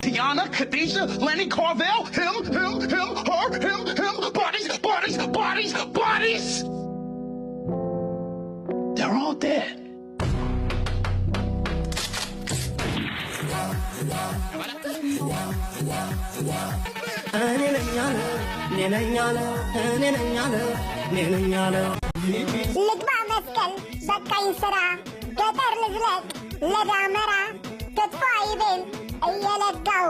Tiana, Khadijah, Lenny Carvel, him, her, him, bodies. They're all dead. ልግባ መስቀል በቃኝ ስራ ገጠር ልዝለቅ ለዳመራ ክትፎ አይቤን እየለጋው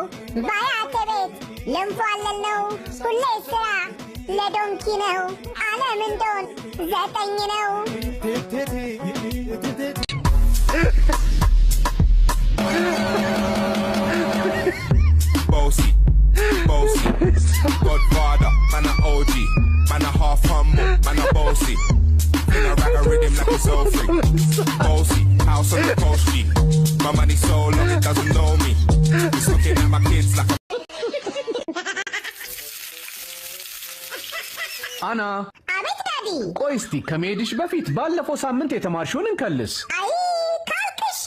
ባያተ ቤት ልንፏለል ነው ሁሌ ስራ ለዶንኪ ነው ዓለም እንደሆን 9 ነው Bossy, Godfather, man a OG, man a half humble, man a bossy. Then I rag a rhythm like it's all free. Bossy, house on the coast G. My money so long it doesn't know me. It's looking at my kids like Anna. አቤት ዳዲ ቆይ እስቲ ከመሄድሽ በፊት ባለፈው ሳምንት የተማርሽውን እንከልስ። አይ ካልክሺ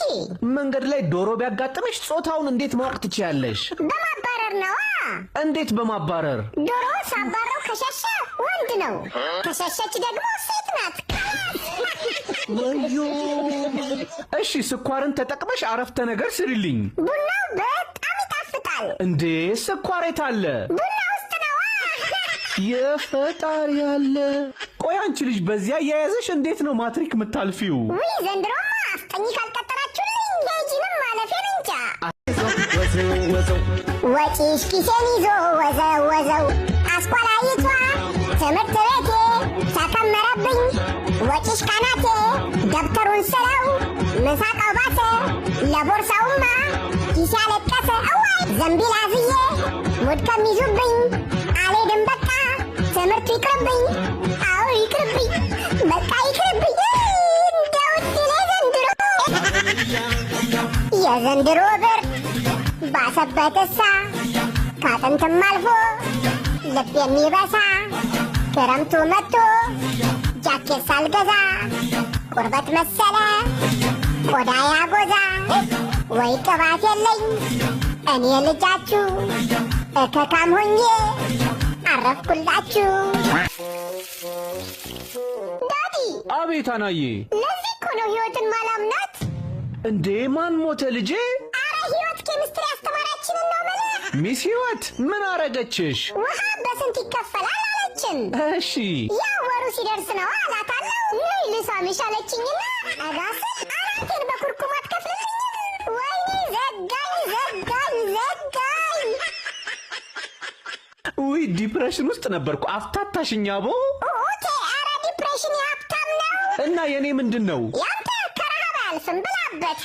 መንገድ ላይ ዶሮ ቢያጋጥምሽ ጾታውን እንዴት ማወቅ ትችያለሽ? በማባረር ነው እንዴት በማባረር? ዶሮ ሳባረው ከሸሸ ወንድ ነው ከሸሸች ደግሞ ሴት ናት ወዮ እሺ ስኳርን ተጠቅመሽ አረፍተ ነገር ስሪልኝ። ቡናው በጣም ይጣፍጣል እንዴ ስኳር የት አለ? ቡና ውስጥ ነው የፈጣሪ ያለ ቆይ አንቺ ልጅ በዚያ ያያዘሽ እንዴት ነው ማትሪክ የምታልፊው? ውይ ዘንድሮማ አፍጠኝ ካልቀጠራችሁልኝ የጂንም ማለፌን እንጃ ወጪሽ ኪሴን ይዞ ወዘወዘው አስኳላይቷ ትምህርት ቤቴ ተከመረብኝ ወጪሽ ካናቴ ደብተሩን ስለው ምሳቃው ባሰ ለቦርሳውማ ኪሴ አለቀሰ አዋይ ዘንቢል አዝዬ ሙድ ከሚዙብኝ አልሄድም በቃ ትምህርቱ ይቅርብኝ አዎ ይቅርብኝ በቃ ይቅርብኝ እንደው ድሌ ዘንድሮ የዘንድሮ ብር ባሰበትሳ ካጥንትም አልፎ ልብ የሚበሳ ክረምቱ መጥቶ ጃኬት ሳልገዛ ቁርበት መሰለ ቆዳ ያጎዛ ወይ ቅባት የለኝ እኔ ልጃችሁ እከካም ሆኜ አረፍኩላችሁ ዳዲ አቤት አናዬ ለዚህ እኮ ነው ህይወትን ማላምናት እንዴ ማን ሞተ ልጄ? አረ ህይወት ኬሚስትሪ አስተማሪያችንን ነው ማለት ሚስ ህይወት ምን አረገችሽ? ውሃ በስንት ይከፈላል አለችን እሺ ያ ወሩ ሲደርስ ነው አላታለሁ ምን ልሳምሽ አለችኝና አጋስል አራቴን በኩርኩም አትከፍልልኝ ወይኔ ዘጋኝ ውይ ዲፕሬሽን ውስጥ ነበርኩ አፍታታሽኛ ቦ ኦኬ አረ ዲፕሬሽን የሀብታም ነው እና የኔ ምንድን ነው? ያንተ ከረሃብ አያልፍም ብላበት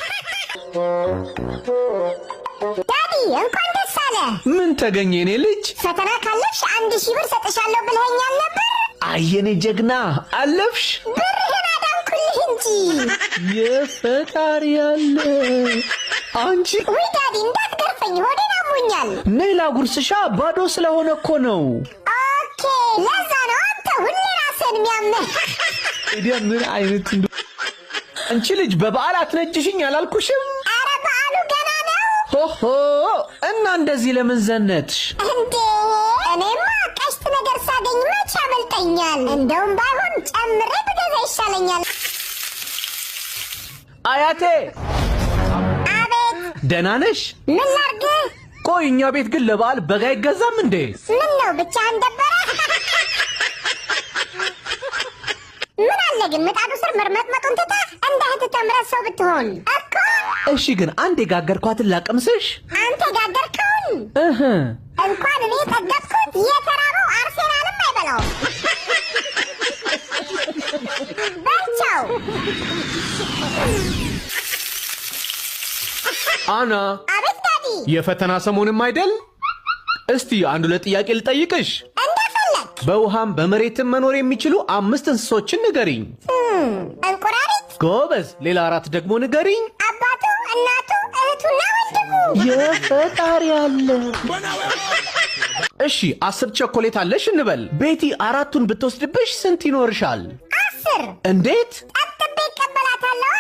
ዳዲ እንኳን ደስ አለ ምን ተገኘ የኔ ልጅ? ፈተና ካለፍሽ 1000 ብር ሰጥሻለሁ ብለኸኛል ነበር አየኔ ጀግና አለፍሽ ብርህን አዳንኩልህ እንጂ የፈጣሪ ያለ አንቺ ውይ ዳዲ እንዳትገርፈኝ ሆዴን አሞኛል ነይ ላጉርስሻ ባዶ ስለሆነ እኮ ነው ኦኬ ለዛ ነው አንተ ሁሌ ራስህን የሚያምህ ታዲያ ምን አይነት አንቺ ልጅ በበዓል አትነጅሽኝ አላልኩሽም? አረ በዓሉ ገና ነው ሆሆ እና እንደዚህ ለምን ዘነትሽ? እንዴ እኔማ ቀሽት ነገር ሳገኝ መች ያመልጠኛል እንደውም ባይሆን ጨምሬ ብገዛ ይሻለኛል አያቴ አቤት ደህና ነሽ? ምን ላድርግ ቆይ እኛ ቤት ግን ለበዓል በግ አይገዛም እንዴ? ምን ነው ብቻህን ደበረ ምን አለ ግን ምጣዱ ስር መርመጥመጡን ትተህ እንደ እህት ተምረህ ሰው ብትሆን እኮ እሺ ግን አንድ የጋገርኳትን ላቅምስሽ? አንተ ጋገርከውን እንኳን እኔ ጠገብኩት የተራበው አርሴናልም አይበላውም በልቻው አና አቤት ዳዲ የፈተና ሰሞንም አይደል? እስቲ አንድ ሁለት ጥያቄ ልጠይቅሽ እንደፈለግ በውሃም በመሬትም መኖር የሚችሉ 5 እንስሶችን ንገሪኝ እንቁራሪት ጎበዝ ሌላ 4 ደግሞ ንገሪኝ አባቱ እናቱ እህቱና ወንድሙ የፈጣሪ ያለ እሺ 10 ቸኮሌት አለሽ እንበል ቤቲ 4ቱን ብትወስድብሽ ስንት ይኖርሻል? 10 እንዴት? ጠጥቤ ይቀበላታለሁ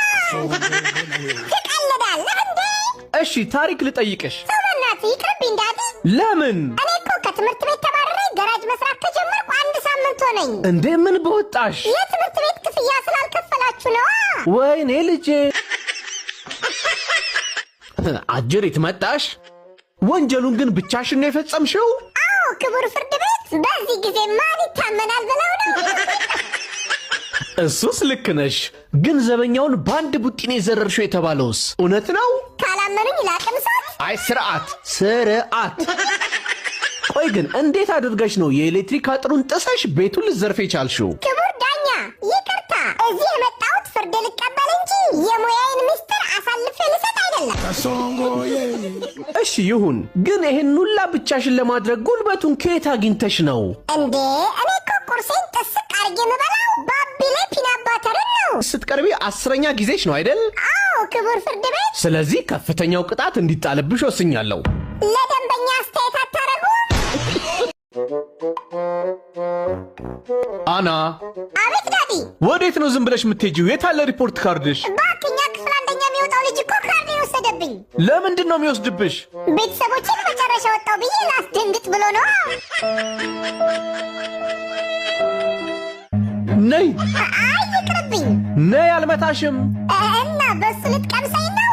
ትቀልዳለህ እንዴ እሺ ታሪክ ልጠይቅሽ ሰው በእናትህ ይቅርብ ለምን? እኔ እኮ ከትምህርት ቤት ተባረሬ ገራጅ መስራት ከጀመርኩ 1 ሳምንት ሆነኝ። እንዴ ምን በወጣሽ? የትምህርት ቤት ክፍያ ስላልከፈላችሁ ነው። ወይኔ ልጄ አጀሪት መጣሽ። ወንጀሉን ግን ብቻሽን ነው የፈጸምሽው? አዎ ክቡር ፍርድ ቤት፣ በዚህ ጊዜ ማን ይታመናል ብለው ነው። እሱስ ልክ ነሽ። ግን ዘበኛውን በአንድ ቡጢኔ ዘረርሽው የተባለውስ እውነት ነው? ካላመኑኝ ላቅምሳት። አይ ስርዓት። ቆይ ግን እንዴት አድርገሽ ነው የኤሌክትሪክ አጥሩን ጥሰሽ ቤቱን ልትዘርፍ የቻልሽው? ክቡር ዳኛ ይቅርታ፣ እዚህ የመጣሁት ፍርድ ልቀበል እንጂ የሙያዬን ምስጢር አሳልፌ ልሰጥ አይደለም። እሺ ይሁን፣ ግን ይሄን ሁላ ብቻሽን ለማድረግ ጉልበቱን ከየት አግኝተሽ ነው? እንዴ እኔ እኮ ቁርሴን ጥስቅ አርጌ የምበላው ባቢሌ ፒናት ባተርን ነው። ስትቀርቢ 10ኛ ጊዜሽ ነው አይደል? አዎ ክቡር ፍርድ ቤት። ስለዚህ ከፍተኛው ቅጣት እንዲጣልብሽ ወስኛለሁ። ለደንበኛ አስተያየት አታረጉ? አና። አቤት ዳዲ። ወዴት ነው ዝም ብለሽ የምትሄጂው? የታለ ሪፖርት ካርድሽ? ባክኛ ክፍል አንደኛ የሚወጣው ልጅ እኮ ካርዴን ወሰደብኝ። ለምንድን ነው የሚወስድብሽ? ቤተሰቦችን መጨረሻ ወጣው ብዬ ላስደንግጥ ብሎ ነው። ነይ አይ ይቅርብኝ። ነይ፣ አልመታሽም። እና በሱ ልትቀምሰኝ ነው?